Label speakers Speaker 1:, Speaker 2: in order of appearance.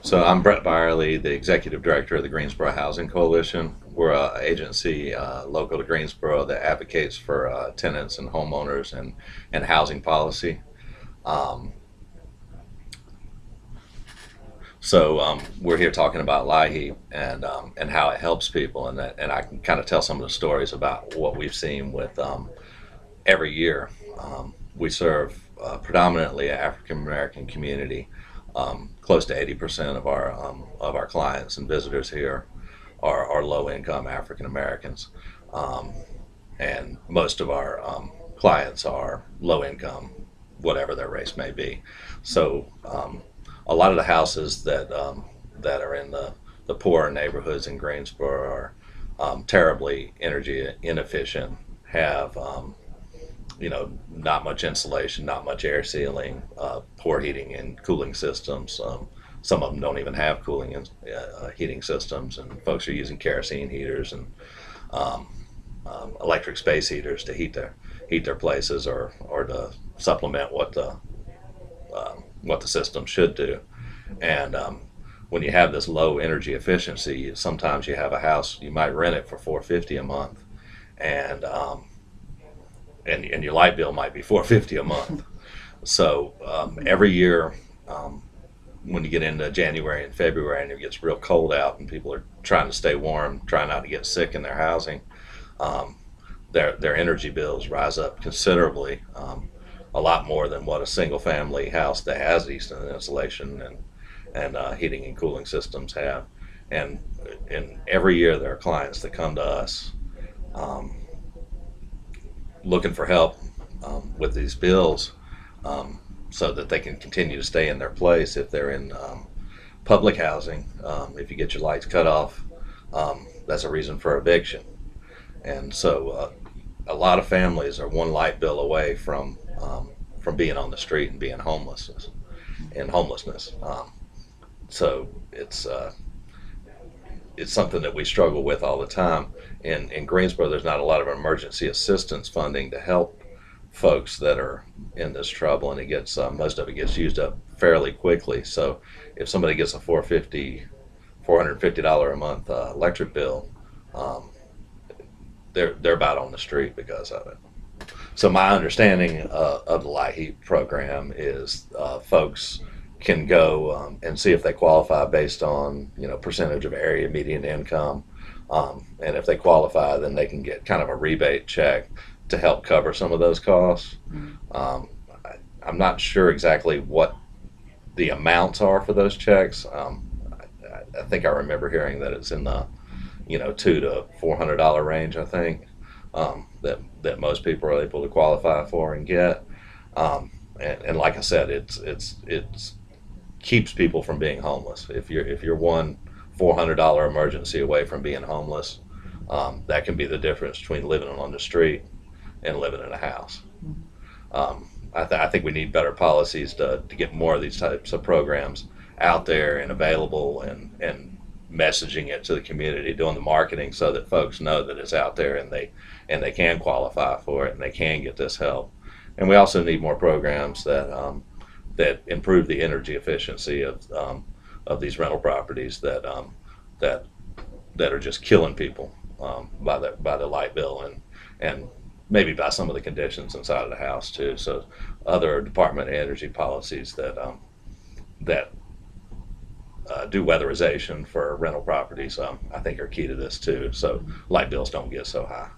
Speaker 1: So I'm Brett Byerly, the Executive Director of the Greensboro Housing Coalition. We're an agency local to Greensboro that advocates for tenants and homeowners and housing policy. Um, so we're here talking about LIHEAP and how it helps people, and I can kind of tell some of the stories about what we've seen with every year. We serve predominantly an African American community. Close to 80% of our clients and visitors here are low income African Americans, um, and most of our clients are low income, whatever their race may be. So a lot of the houses that are in the poorer neighborhoods in Greensboro are terribly energy inefficient, have not much insulation, not much air sealing, poor heating and cooling systems. Some of them don't even have cooling and heating systems, and folks are using kerosene heaters and um, electric space heaters to heat their places, or to supplement what the system should do. And when you have this low energy efficiency, sometimes you have a house, you might rent it for $450 a month, and and your light bill might be $450 a month. So every year, um, when you get into January and February and it gets real cold out and people are trying to stay warm, trying not to get sick in their housing, um, their energy bills rise up considerably, a lot more than what a single family house that has decent insulation and heating and cooling systems have. And every year there are clients that come to us um, looking for help with these bills, so that they can continue to stay in their place. If they're in public housing, if you get your lights cut off, that's a reason for eviction. And so a lot of families are one light bill away from being on the street and being homelessness. So it's something that we struggle with all the time. In Greensboro, there's not a lot of emergency assistance funding to help folks that are in this trouble, and it gets most of it gets used up fairly quickly. So if somebody gets a $450 a month electric bill, um, they're about on the street because of it. So my understanding of the LIHEAP program is folks can go and see if they qualify based on percentage of area median income, and if they qualify, then they can get kind of a rebate check to help cover some of those costs. Um, I'm not sure exactly what the amounts are for those checks. I think I remember hearing that it's in the $200 to $400 range. I think that most people are able to qualify for and get. And like I said, it's keeps people from being homeless. If you're one $400 emergency away from being homeless, that can be the difference between living on the street and living in a house. I think we need better policies to get more of these types of programs out there and available, and messaging it to the community, doing the marketing so that folks know that it's out there and they can qualify for it and they can get this help. And we also need more programs that improve the energy efficiency of these rental properties that that are just killing people by the light bill, and maybe by some of the conditions inside of the house too. So other Department of Energy policies that do weatherization for rental properties, I think are key to this too. So light bills don't get so high.